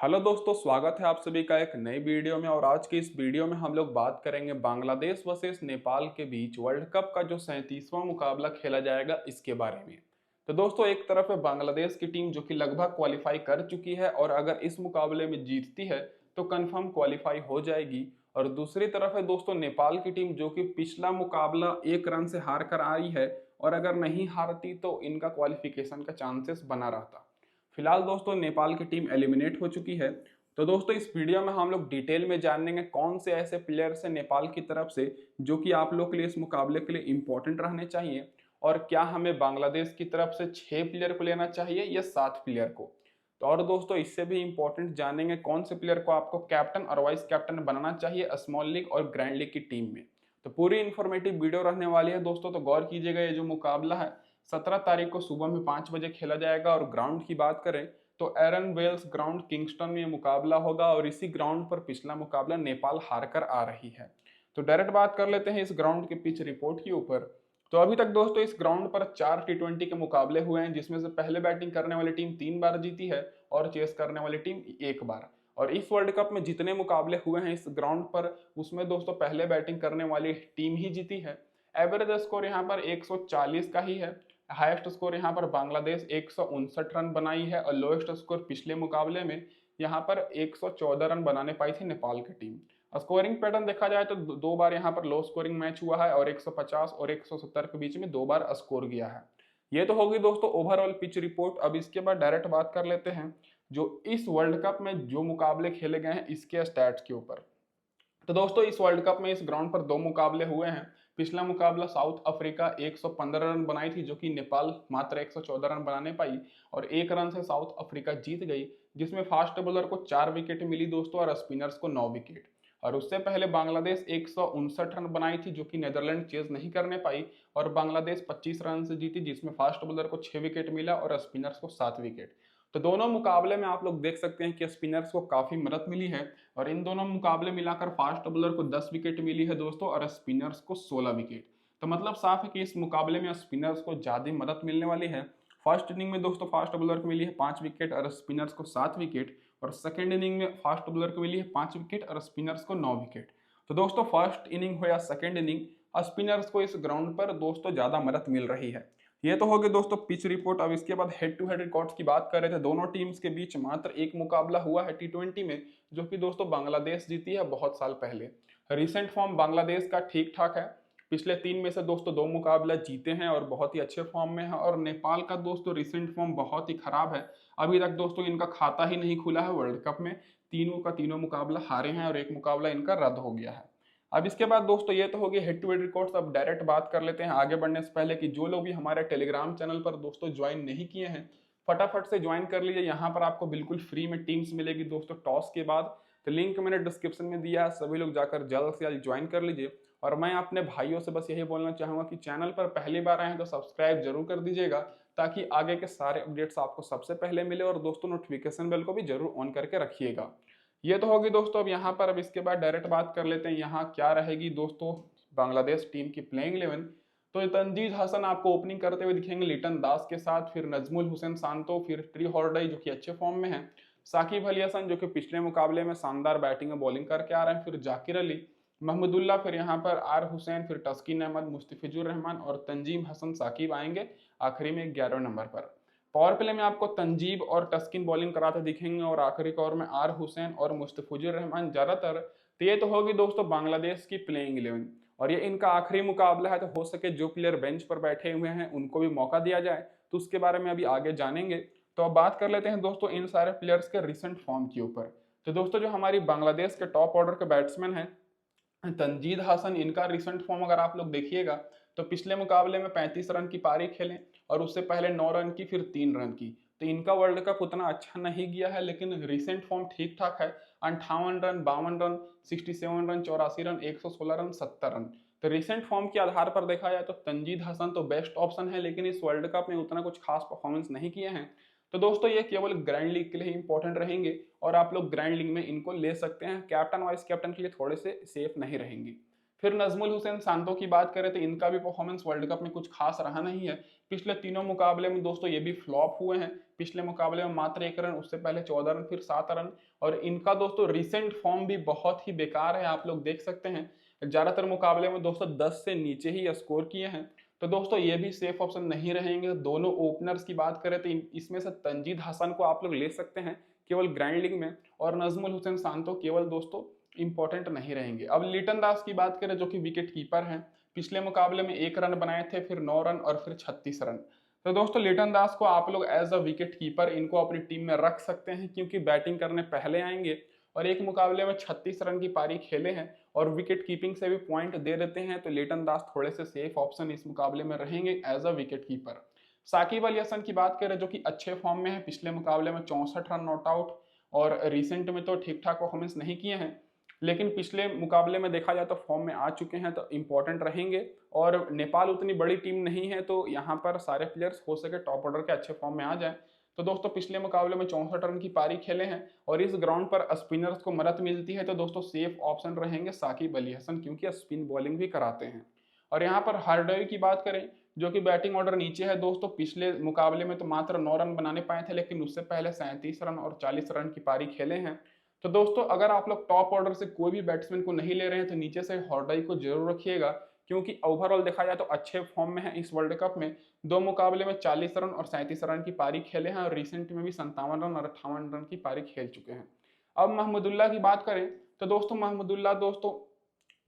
Hello दोस्तों, स्वागत है आप सभी का एक नई वीडियो में। और आज की इस वीडियो में हम लोग बात करेंगे बांग्लादेश वर्सेस नेपाल के बीच वर्ल्ड कप का जो 37वां मुकाबला खेला जाएगा इसके बारे में। तो दोस्तों, एक तरफ है बांग्लादेश की टीम जो कि लगभग क्वालिफाई कर चुकी है और अगर इस मुकाबले में जीतती है तो कंफर्म क्वालिफाई हो जाएगी। और दूसरी तरफ है दोस्तों नेपाल की टीम जो कि पिछला मुकाबला 1 रन से हार कर आई है और अगर नहीं हारती तो इनका क्वालिफिकेशन का चांसेस बना रहता। फिलहाल दोस्तों नेपाल की टीम एलिमिनेट हो चुकी है। तो दोस्तों इस वीडियो में हम लोग डिटेल में जानेंगे कौन से ऐसे प्लेयर्स हैं नेपाल की तरफ से जो कि आप लोग के लिए इस मुकाबले के लिए इंपॉर्टेंट रहने चाहिए, और क्या हमें बांग्लादेश की तरफ से 6 प्लेयर को लेना चाहिए या 7 प्लेयर को। तो और दोस्तों इससे भी इंपॉर्टेंट जानेंगे कौन से प्लेयर को आपको कैप्टन और वाइस कैप्टन बनाना चाहिए स्मॉल लीग और ग्रैंड लीग की टीम में। तो पूरी इंफॉर्मेटिव वीडियो रहने वाली है दोस्तों, तो गौर कीजिएगा। ये जो मुकाबला है 17 तारीख को सुबह में 5 बजे खेला जाएगा। और ग्राउंड की बात करें तो एरन वेल्स ग्राउंड किंगस्टन में मुकाबला होगा और इसी ग्राउंड पर पिछला मुकाबला नेपाल हारकर आ रही है। तो डायरेक्ट बात कर लेते हैं इस ग्राउंड के पिच रिपोर्ट के ऊपर। तो अभी तक दोस्तों इस ग्राउंड पर 4 T20 के मुकाबले हुए हैं, जिसमें से पहले बैटिंग करने वाली टीम 3 बार जीती है और चेस करने वाली टीम 1 बार। और इस वर्ल्ड कप में जितने मुकाबले हुए हैं इस ग्राउंड पर, उसमें दोस्तों पहले बैटिंग करने वाली टीम ही जीती है। एवरेज स्कोर यहाँ पर 140 का ही है। हाईएस्ट स्कोर यहाँ पर बांग्लादेश 159 रन बनाई है और लोएस्ट स्कोर पिछले मुकाबले में यहाँ पर 114 रन बनाने पाई थी नेपाल की टीम। स्कोरिंग पैटर्न देखा जाए तो 2 बार यहाँ पर लो स्कोरिंग मैच हुआ है और 150 और 170 के बीच में 2 बार स्कोर गया है। ये तो होगी दोस्तों ओवरऑल पिच रिपोर्ट। अब इसके बाद डायरेक्ट बात कर लेते हैं जो इस वर्ल्ड कप में जो मुकाबले खेले गए हैं इसके स्टैट्स के ऊपर। तो दोस्तों इस वर्ल्ड कप में इस ग्राउंड पर 2 मुकाबले हुए हैं। पिछला मुकाबला साउथ अफ्रीका 115 रन बनाई थी जो कि नेपाल मात्र 114 रन बनाने पाई और 1 रन से साउथ अफ्रीका जीत गई, जिसमें फास्ट बॉलर को 4 विकेट मिली दोस्तों और स्पिनर्स को 9 विकेट। और उससे पहले बांग्लादेश 159 रन बनाई थी जो कि नीदरलैंड चेज नहीं करने पाई और बांग्लादेश 25 रन से जीती, जिसमें फास्ट बॉलर को 6 विकेट मिला और स्पिनर्स को 7 विकेट। तो दोनों मुकाबले में आप लोग देख सकते हैं कि स्पिनर्स को काफी मदद मिली है और इन दोनों मुकाबले मिलाकर फास्ट बॉलर को 10 विकेट मिली है दोस्तों और स्पिनर्स को 16 विकेट। तो मतलब साफ है कि इस मुकाबले में स्पिनर्स को ज्यादा मदद मिलने वाली है। फर्स्ट इनिंग में दोस्तों फास्ट बॉलर को मिली है 5 विकेट और स्पिनर्स को 7 विकेट, और सेकंड इनिंग में फास्ट बॉलर को मिली है 5 विकेट और स्पिनर्स को 9 विकेट। तो दोस्तों फर्स्ट इनिंग हो या सेकंड इनिंग, स्पिनर्स को इस ग्राउंड पर दोस्तों ज्यादा मदद मिल रही है। ये तो हो गई दोस्तों पिच रिपोर्ट। अब इसके बाद हेड टू हेड रिकॉर्ड्स की बात कर रहे थे। दोनों टीम्स के बीच मात्र एक मुकाबला हुआ है T20 में, जो कि दोस्तों बांग्लादेश जीती है बहुत साल पहले। रिसेंट फॉर्म बांग्लादेश का ठीक ठाक है। पिछले 3 में से दोस्तों 2 मुकाबला जीते हैं और बहुत ही अच्छे फॉर्म में है। और नेपाल का दोस्तों रिसेंट फॉर्म बहुत ही खराब है। अभी तक दोस्तों इनका खाता ही नहीं खुला है वर्ल्ड कप में। तीनों का तीनों मुकाबला हारे हैं और एक मुकाबला इनका रद्द हो गया है। अब इसके बाद दोस्तों ये तो होगी हेड टू हेड रिकॉर्ड्स। अब डायरेक्ट बात कर लेते हैं आगे बढ़ने से पहले कि जो लोग भी हमारे टेलीग्राम चैनल पर दोस्तों ज्वाइन नहीं किए हैं फटाफट से ज्वाइन कर लीजिए। यहाँ पर आपको बिल्कुल फ्री में टीम्स मिलेगी दोस्तों टॉस के बाद। तो लिंक मैंने डिस्क्रिप्शन में दिया है, सभी लोग जाकर जल्द से जल्द ज्वाइन कर लीजिए। और मैं अपने भाइयों से बस यही बोलना चाहूंगा कि चैनल पर पहली बार आए हैं तो सब्सक्राइब जरूर कर दीजिएगा, ताकि आगे के सारे अपडेट्स आपको सबसे पहले मिले। और दोस्तों नोटिफिकेशन बेल को भी जरूर ऑन करके रखिएगा। ये तो होगी दोस्तों अब यहाँ पर। अब इसके बाद डायरेक्ट बात कर लेते हैं यहाँ क्या रहेगी दोस्तों बांग्लादेश टीम की प्लेइंग 11। तो तंजीद हसन आपको ओपनिंग करते हुए दिखेंगे लिटन दास के साथ, फिर नजमुल हुसैन सांतो, फिर ट्री हॉर्डई जो कि अच्छे फॉर्म में है, साकिब अली हसन जो कि पिछले मुकाबले में शानदार बैटिंग और बॉलिंग करके आ रहे हैं, फिर जाकिर अली, महमूदुल्लाह, फिर यहाँ पर आर हुसैन, फिर तस्कीन अहमद, मुस्तफिजुर रहमान और तंजीम हसन साकिब आएंगे आखिरी में 11वें नंबर पर। पावर प्ले में आपको तंजीब और टस्किन बॉलिंग कराते दिखेंगे और आखिरी ओवर में आर हुसैन और मुस्तफिजुर रहमान ज्यादातर। तो ये तो होगी दोस्तों बांग्लादेश की प्लेइंग 11। और ये इनका आखिरी मुकाबला है, तो हो सके जो प्लेयर बेंच पर बैठे हुए हैं उनको भी मौका दिया जाए, तो उसके बारे में अभी आगे जानेंगे। तो अब बात कर लेते हैं दोस्तों इन सारे प्लेयर्स के रिसेंट फॉर्म के ऊपर। तो दोस्तों जो हमारी बांग्लादेश के टॉप ऑर्डर के बैट्समैन हैं तंजीद हसन, इनका रिसेंट फॉर्म अगर आप लोग देखिएगा तो पिछले मुकाबले में 35 रन की पारी खेले और उससे पहले 9 रन की, फिर 3 रन की। तो इनका वर्ल्ड कप उतना अच्छा नहीं गया है, लेकिन रिसेंट फॉर्म ठीक ठाक है। 58 run, 52 run, 67 run, 84 run, 116 run, 70 run. तो रिसेंट फॉर्म के आधार पर देखा जाए तो तंजीद हसन तो बेस्ट ऑप्शन है, लेकिन इस वर्ल्ड कप में उतना कुछ खास परफॉर्मेंस नहीं किए हैं। तो दोस्तों ये केवल ग्रैंड लीग के लिए इंपॉर्टेंट रहेंगे और आप लोग ग्रैंड लीग में इनको ले सकते हैं। कैप्टन वाइस कैप्टन के लिए थोड़े से सेफ नहीं रहेंगे। फिर नजमुल हुसैन सांतो की बात करें तो इनका भी परफॉर्मेंस वर्ल्ड कप में कुछ खास रहा नहीं है। पिछले तीनों मुकाबले में दोस्तों ये भी फ्लॉप हुए हैं। पिछले मुकाबले में मात्र 1 रन, उससे पहले 14 रन, फिर 7 रन। और इनका दोस्तों रिसेंट फॉर्म भी बहुत ही बेकार है, आप लोग देख सकते हैं। ज्यादातर मुकाबले में दोस्तों 10 से नीचे ही स्कोर किए हैं। तो दोस्तों ये भी सेफ ऑप्शन नहीं रहेंगे। दोनों ओपनर्स की बात करें तो इसमें से तंजीद हसन को आप लोग ले सकते हैं केवल ग्रैंड लीग में, और नजमुल हुसैन सांतो केवल दोस्तों इंपॉर्टेंट नहीं रहेंगे। अब लिटन दास की बात करें जो कि विकेट कीपर हैं, पिछले मुकाबले में 1 रन बनाए थे, फिर 9 रन और फिर 36 रन। तो दोस्तों लिटन दास को आप लोग एज अ विकेट कीपर इनको अपनी टीम में रख सकते हैं, क्योंकि बैटिंग करने पहले आएंगे और एक मुकाबले में 36 रन की पारी खेले हैं और विकेट कीपिंग से भी पॉइंट दे देते हैं। तो लिटन दास थोड़े से सेफ ऑप्शन इस मुकाबले में रहेंगे as a wicket keeper. Shakib Al Hasan की बात करें जो कि अच्छे फॉर्म में है, पिछले मुकाबले में 64 रन नॉट आउट और रिसेंट में तो ठीक ठाक परफॉर्मेंस नहीं किए हैं, लेकिन पिछले मुकाबले में देखा जाए तो फॉर्म में आ चुके हैं, तो इंपॉर्टेंट रहेंगे। और नेपाल उतनी बड़ी टीम नहीं है, तो यहाँ पर सारे प्लेयर्स हो सके टॉप ऑर्डर के अच्छे फॉर्म में आ जाए। तो दोस्तों पिछले मुकाबले में 64 रन की पारी खेले हैं और इस ग्राउंड पर स्पिनर्स को मदद मिलती है, तो दोस्तों सेफ ऑप्शन रहेंगे साकिब अली हसन, क्योंकि स्पिन बॉलिंग भी कराते हैं। और यहाँ पर हार्डवे की बात करें जो कि बैटिंग ऑर्डर नीचे है दोस्तों, पिछले मुकाबले में तो मात्र 9 रन बनाने पाए थे, लेकिन उससे पहले 37 रन और 40 रन की पारी खेले हैं। तो दोस्तों अगर आप लोग टॉप ऑर्डर से कोई भी बैट्समैन को नहीं ले रहे हैं तो नीचे से हॉर्डाई को जरूर रखिएगा, क्योंकि ओवरऑल देखा जाए तो अच्छे फॉर्म में है इस वर्ल्ड कप में। 2 मुकाबले में 40 रन और 37 रन की पारी खेले हैं और रिसेंट में भी 57 रन और 58 रन की पारी खेल चुके हैं। अब महमूदुल्लाह की बात करें तो दोस्तों महमूदुल्लाह दोस्तों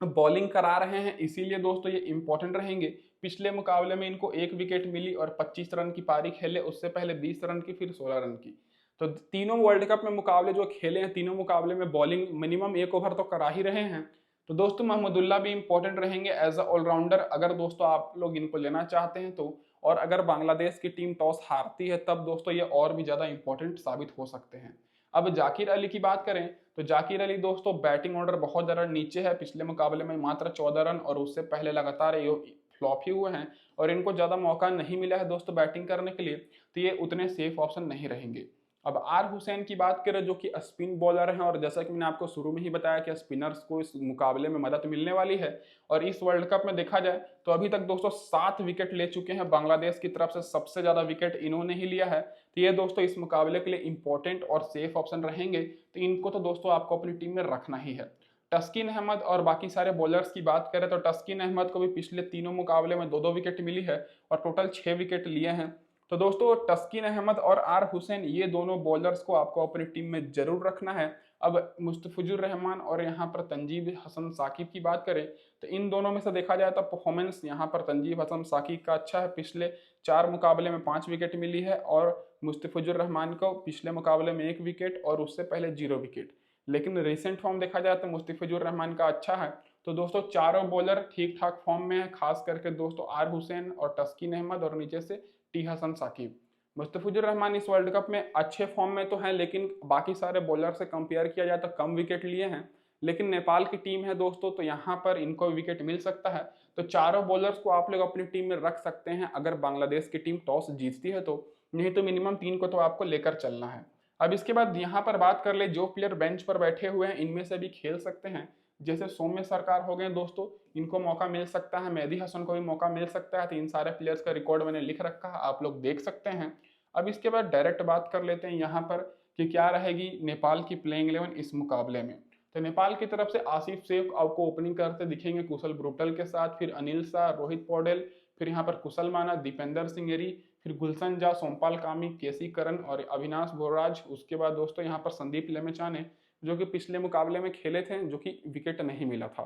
बॉलिंग करा रहे हैं, इसीलिए दोस्तों ये इंपॉर्टेंट रहेंगे। पिछले मुकाबले में इनको 1 विकेट मिली और 25 रन की पारी खेले, उससे पहले 20 रन की, फिर 16 रन की। तो तीनों वर्ल्ड कप में मुकाबले जो खेले हैं, तीनों मुकाबले में बॉलिंग मिनिमम 1 ओवर तो करा ही रहे हैं। तो दोस्तों महमूदुल्लाह भी इंपॉर्टेंट रहेंगे एज अ ऑलराउंडर, अगर दोस्तों आप लोग इनको लेना चाहते हैं तो। और अगर बांग्लादेश की टीम टॉस हारती है तब दोस्तों ये और भी ज्यादा इंपॉर्टेंट साबित हो सकते हैं। अब जाकिर अली की बात करें तो जाकिर अली दोस्तों बैटिंग ऑर्डर बहुत ज्यादा नीचे है, पिछले मुकाबले में मात्र 14 रन और उससे पहले लगातार ये फ्लॉप ही हुए हैं और इनको ज्यादा मौका नहीं मिला है दोस्तों बैटिंग करने के लिए, तो ये उतने सेफ ऑप्शन नहीं रहेंगे। अब आर हुसैन की बात करें जो कि स्पिन बॉलर हैं, और जैसा कि मैंने आपको शुरू में ही बताया कि स्पिनर्स को इस मुकाबले में मदद मिलने वाली है। और इस वर्ल्ड कप में देखा जाए तो अभी तक दोस्तों 7 विकेट ले चुके हैं, बांग्लादेश की तरफ से सबसे ज्यादा विकेट इन्होंने ही लिया है। तो ये दोस्तों इस मुकाबले के लिए इंपॉर्टेंट और सेफ ऑप्शन रहेंगे, तो इनको तो दोस्तों आपको अपनी टीम में रखना ही है। तस्किन अहमद और बाकी सारे बॉलर्स की बात करें तो तस्किन अहमद को भी पिछले तीनों मुकाबले में 2-2 विकेट मिली है और टोटल 6 विकेट लिए हैं। तो दोस्तों तस्किन अहमद और आर हुसैन ये दोनों बॉलर्स को आपको अपनी टीम में जरूर रखना है। अब मुस्तफिजुर रहमान और यहाँ पर तंजीब हसन साकिब की बात करें तो इन दोनों में से देखा जाए तो परफॉर्मेंस यहाँ पर तंजीब हसन साकिब का अच्छा है, पिछले 4 मुकाबले में 5 विकेट मिली है और मुस्तफिजुर रहमान को पिछले मुकाबले में 1 विकेट और उससे पहले 0 विकेट। लेकिन रिसेंट फॉर्म देखा जाए तो मुस्तफिजुर रहमान का अच्छा है। तो दोस्तों चारों बॉलर ठीक ठाक फॉर्म में है, खास करके दोस्तों आर हुसैन और तस्किन अहमद और नीचे से टी हसन साकिब। मुस्तफिजुर रहमान इस वर्ल्ड कप में अच्छे फॉर्म में तो है, लेकिन बाकी सारे बॉलर से कंपेयर किया जाए तो कम विकेट लिए हैं। लेकिन नेपाल की टीम है दोस्तों, तो यहाँ पर इनको विकेट मिल सकता है। तो चारों बॉलर्स को आप लोग अपनी टीम में रख सकते हैं अगर बांग्लादेश की टीम टॉस जीतती है तो, नहीं तो मिनिमम 3 को तो आपको लेकर चलना है। अब इसके बाद यहाँ पर बात कर ले जो प्लेयर बेंच पर बैठे हुए हैं इनमें से भी खेल सकते हैं, जैसे सौम्य सरकार हो गए दोस्तों, इनको मौका मिल सकता है, मेहदी हसन को भी मौका मिल सकता है। तो इन सारे प्लेयर्स का रिकॉर्ड मैंने लिख रखा है, आप लोग देख सकते हैं। अब इसके बाद डायरेक्ट बात कर लेते हैं यहाँ पर कि क्या रहेगी नेपाल की प्लेइंग 11 इस मुकाबले में। तो नेपाल की तरफ से आसिफ शेख आपको ओपनिंग करते दिखेंगे कुशल ब्रूटल के साथ, फिर अनिल शाह, रोहित पौडेल, फिर यहाँ पर कुशल माना, दीपेंद्र सिंह एरी, फिर गुलशन झा, सोमपाल कामी, केसी करन और अविनाश बोराज। उसके बाद दोस्तों यहाँ पर संदीप लेमेचाने जो कि पिछले मुकाबले में खेले थे, जो कि विकेट नहीं मिला था।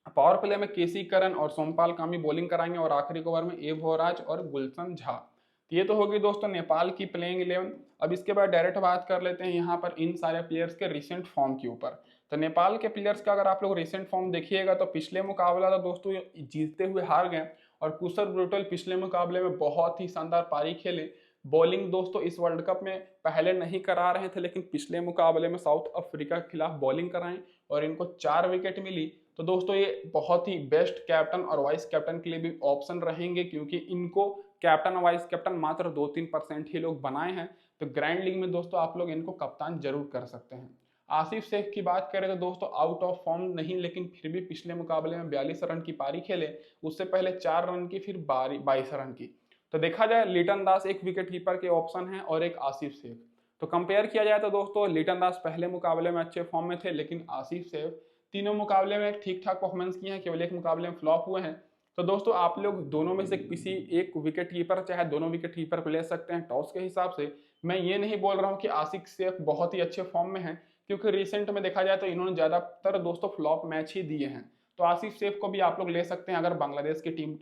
पावर प्ले में केसी करन और सोमपाल कामी बॉलिंग कराएंगे और आखिरी ओवर में ए भोराज और गुलशन झा। ये तो होगी दोस्तों नेपाल की प्लेइंग 11। अब इसके बाद डायरेक्ट बात कर लेते हैं यहाँ पर इन सारे प्लेयर्स के रिसेंट फॉर्म के ऊपर। तो नेपाल के प्लेयर्स का अगर आप लोग रिसेंट फॉर्म देखिएगा तो पिछले मुकाबला तो दोस्तों जीतते हुए हार गए और कुशल ब्रूटल पिछले मुकाबले में बहुत ही शानदार पारी खेले। बॉलिंग दोस्तों इस वर्ल्ड कप में पहले नहीं करा रहे थे, लेकिन पिछले मुकाबले में साउथ अफ्रीका के खिलाफ बॉलिंग कराएं और इनको 4 विकेट मिली। तो दोस्तों ये बहुत ही बेस्ट कैप्टन और वाइस कैप्टन के लिए भी ऑप्शन रहेंगे, क्योंकि इनको कैप्टन और वाइस कैप्टन मात्र 2-3% ही लोग बनाए हैं। तो ग्रैंड लीग में दोस्तों आप लोग इनको कप्तान जरूर कर सकते हैं। आसिफ शेख की बात करें तो दोस्तों आउट ऑफ फॉर्म नहीं, लेकिन फिर भी पिछले मुकाबले में 42 रन की पारी खेले, उससे पहले 4 रन की, फिर 22 रन की। तो देखा जाए लिटन दास एक विकेट कीपर के ऑप्शन है और एक आसिफ शेख। तो कंपेयर किया जाए तो दोस्तों लिटन दास पहले मुकाबले में अच्छे फॉर्म में थे, लेकिन आसिफ शेख तीनों मुकाबले में ठीक ठाक परफॉर्मेंस किए हैं, केवल एक मुकाबले में फ्लॉप हुए हैं। तो दोस्तों आप लोग दोनों में से किसी एक विकेट कीपर चाहे दोनों विकेट कीपर को ले सकते हैं टॉस के हिसाब से। मैं ये नहीं बोल रहा हूँ कि आसिफ शेख बहुत ही अच्छे फॉर्म में है, क्योंकि रिसेंट में देखा जाए तो इन्होंने ज्यादातर दोस्तों फ्लॉप मैच ही दिए हैं। तो आसिफ शेख को भी आप लोग ले सकते हैं अगर बांग्लादेश की टीम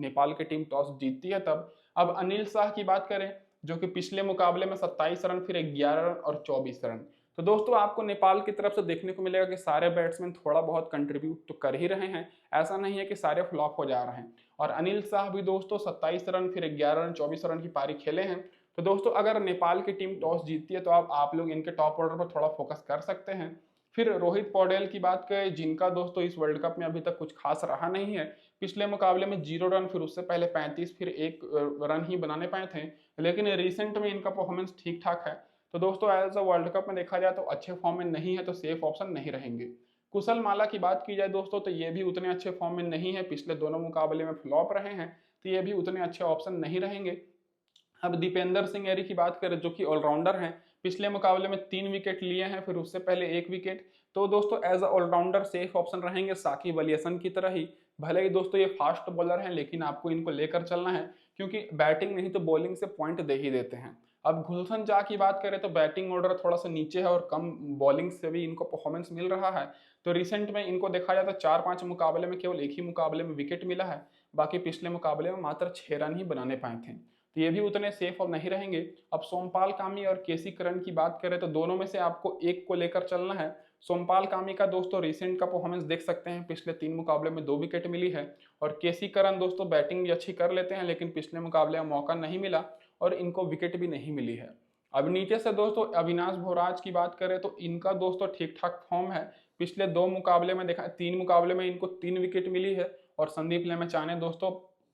नेपाल की टीम टॉस जीतती है तब। अब अनिल शाह की बात करें, जो कि पिछले मुकाबले में 27 रन, फिर 11 रन और 24 रन। तो दोस्तों आपको नेपाल की तरफ से देखने को मिलेगा कि सारे बैट्समैन थोड़ा बहुत कंट्रीब्यूट तो कर ही रहे हैं, ऐसा नहीं है कि सारे फ्लॉप हो जा रहे हैं। और अनिल शाह भी दोस्तों 27 रन, फिर 11 रन, 24 रन की पारी खेले हैं। तो दोस्तों अगर नेपाल की टीम टॉस जीतती है तो आप लोग इनके टॉप ऑर्डर पर थोड़ा फोकस कर सकते हैं। फिर रोहित पौडेल की बात करें, जिनका दोस्तों इस वर्ल्ड कप में अभी तक कुछ खास रहा नहीं है। पिछले मुकाबले में 0 रन, फिर उससे पहले 35, फिर 1 रन ही बनाने पाए थे, लेकिन रिसेंट में इनका परफॉर्मेंस ठीक ठाक है। तो दोस्तों एज अ वर्ल्ड कप में देखा जाए तो अच्छे फॉर्म में नहीं है, तो सेफ ऑप्शन नहीं रहेंगे। कुशल माला की बात की जाए दोस्तों तो ये भी उतने अच्छे फॉर्म में नहीं है, पिछले दोनों मुकाबले में फ्लॉप रहे हैं, तो ये भी उतने अच्छे ऑप्शन नहीं रहेंगे। अब दीपेंद्र सिंह एरी की बात करें, जो कि ऑलराउंडर हैं, पिछले मुकाबले में 3 विकेट लिए हैं, फिर उससे पहले 1 विकेट। तो दोस्तों as a all-rounder safe option रहेंगे साकिब अल हसन की तरह ही। भले ही दोस्तों ये फास्ट बॉलर हैं, लेकिन आपको इनको लेकर चलना है, क्योंकि बैटिंग नहीं तो बॉलिंग से पॉइंट दे ही देते हैं। अब गुलशन जा की बात करें तो बैटिंग ऑर्डर थोड़ा सा नीचे है और कम बॉलिंग से भी इनको परफॉर्मेंस मिल रहा है। तो रिसेंट में इनको देखा जाए तो 4-5 मुकाबले में केवल एक ही मुकाबले में विकेट मिला है, बाकी पिछले मुकाबले में मात्र 6 रन ही बनाने पाए थे, तो ये भी उतने सेफ और नहीं रहेंगे। अब सोमपाल कामी और केसी करन की बात करें तो दोनों में से आपको एक को लेकर चलना है। सोमपाल कामी का दोस्तों रिसेंट का परफॉर्मेंस देख सकते हैं, पिछले 3 मुकाबले में 2 विकेट मिली है। और केसी करन दोस्तों बैटिंग भी अच्छी कर लेते हैं, लेकिन पिछले मुकाबले में मौका नहीं मिला और इनको विकेट भी नहीं मिली है। अब नीचे से दोस्तों अविनाश भोराज की बात करें तो इनका दोस्तों ठीक ठाक फॉर्म है। पिछले 2 मुकाबले में देखा, 3 मुकाबले में इनको 3 विकेट मिली है, और संदीप लेमचाने दोस्तों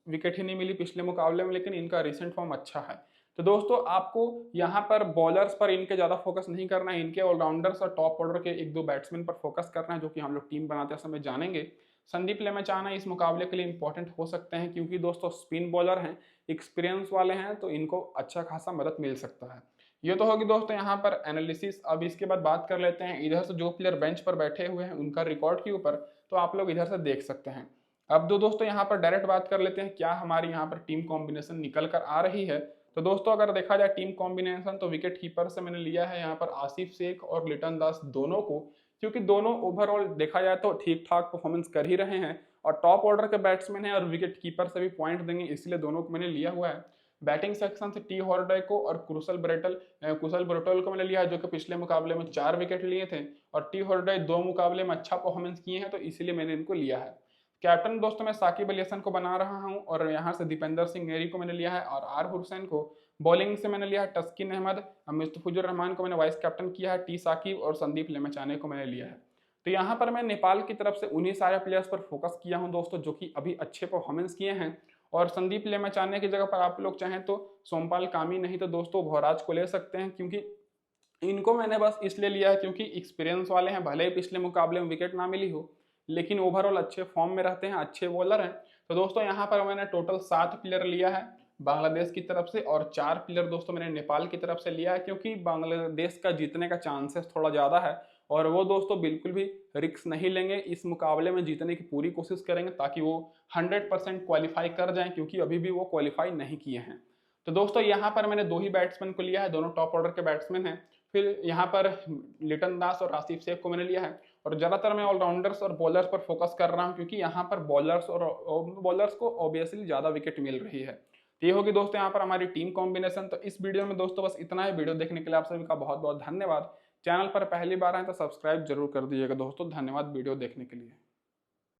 विकेट ही नहीं मिली पिछले मुकाबले में, लेकिन इनका रिसेंट फॉर्म अच्छा है। तो दोस्तों आपको यहाँ पर बॉलर्स पर इनके ज्यादा फोकस नहीं करना है, इनके ऑलराउंडर्स और टॉप ऑर्डर के 1-2 बैट्समैन पर फोकस करना है, जो कि हम लोग टीम बनाते समय जानेंगे। संदीप लेमचाना इस मुकाबले के लिए इंपॉर्टेंट हो सकते हैं, क्योंकि दोस्तों स्पिन बॉलर हैं, एक्सपीरियंस वाले हैं, तो इनको अच्छा खासा मदद मिल सकता है। ये तो होगी दोस्तों यहाँ पर एनालिसिस। अब इसके बाद बात कर लेते हैं इधर से जो प्लेयर बेंच पर बैठे हुए हैं उनका रिकॉर्ड के ऊपर, तो आप लोग इधर से देख सकते हैं। अब दोस्तों यहाँ पर डायरेक्ट बात कर लेते हैं क्या हमारी यहाँ पर टीम कॉम्बिनेशन निकल कर आ रही है। तो दोस्तों अगर देखा जाए टीम कॉम्बिनेशन, तो विकेट कीपर से मैंने लिया है यहाँ पर आसिफ शेख और लिटन दास दोनों को, क्योंकि दोनों ओवरऑल देखा जाए तो ठीक ठाक परफॉर्मेंस कर ही रहे हैं, और टॉप ऑर्डर के बैट्समैन हैं और विकेट कीपर से भी पॉइंट देंगे, इसलिए दोनों को मैंने लिया हुआ है। बैटिंग सेक्शन से टी हॉर्डे को और कुशल ब्रेटल को मैंने लिया है, जो कि पिछले मुकाबले में 4 विकेट लिए थे, और टी हॉर्डे 2 मुकाबले में अच्छा परफॉर्मेंस किए हैं, तो इसीलिए मैंने इनको लिया है। कैप्टन दोस्तों मैं साकिब अल हसन को बना रहा हूं, और यहाँ से दीपेंद्र सिंह नेरी को मैंने लिया है, और आर हुसैन को। बॉलिंग से मैंने लिया है तस्किन अहमद, मुस्तफिजुर रहमान को मैंने वाइस कैप्टन किया है, टी साकिब और संदीप लेमचाने को मैंने लिया है। तो यहाँ पर मैं नेपाल की तरफ से उन्हीं सारे प्लेयर्स पर फोकस किया हूँ दोस्तों, जो कि अभी अच्छे परफॉर्मेंस किए हैं। और संदीप लेमचाने की जगह पर आप लोग चाहें तो सोमपाल कामी नहीं तो दोस्तों भोराज को ले सकते हैं, क्योंकि इनको मैंने बस इसलिए लिया है क्योंकि एक्सपीरियंस वाले हैं, भले ही पिछले मुकाबले में विकेट ना मिली हो, लेकिन ओवरऑल अच्छे फॉर्म में रहते हैं, अच्छे बॉलर हैं। तो दोस्तों यहाँ पर मैंने टोटल 7 प्लेयर लिया है बांग्लादेश की तरफ से, और 4 प्लेयर दोस्तों मैंने नेपाल की तरफ से लिया है, क्योंकि बांग्लादेश का जीतने का चांसेस थोड़ा ज़्यादा है, और वो दोस्तों बिल्कुल भी रिस्क नहीं लेंगे, इस मुकाबले में जीतने की पूरी कोशिश करेंगे ताकि वो 100% क्वालिफाई कर जाएं, क्योंकि अभी भी वो क्वालिफाई नहीं किए हैं। तो दोस्तों यहाँ पर मैंने 2 ही बैट्समैन को लिया है, दोनों टॉप ऑर्डर के बैट्समैन हैं। फिर यहाँ पर लिटन दास और आसिफ शेख को मैंने लिया है, और ज़्यादातर मैं ऑलराउंडर्स और बॉलर्स पर फोकस कर रहा हूँ, क्योंकि यहाँ पर बॉलर्स को ऑब्वियसली ज़्यादा विकेट मिल रही है। तो ये होगी दोस्तों यहाँ पर हमारी टीम कॉम्बिनेशन। तो इस वीडियो में दोस्तों बस इतना ही। वीडियो देखने के लिए आप सभी का बहुत बहुत धन्यवाद। चैनल पर पहली बार आए तो सब्सक्राइब जरूर कर दीजिएगा दोस्तों। धन्यवाद वीडियो देखने के लिए।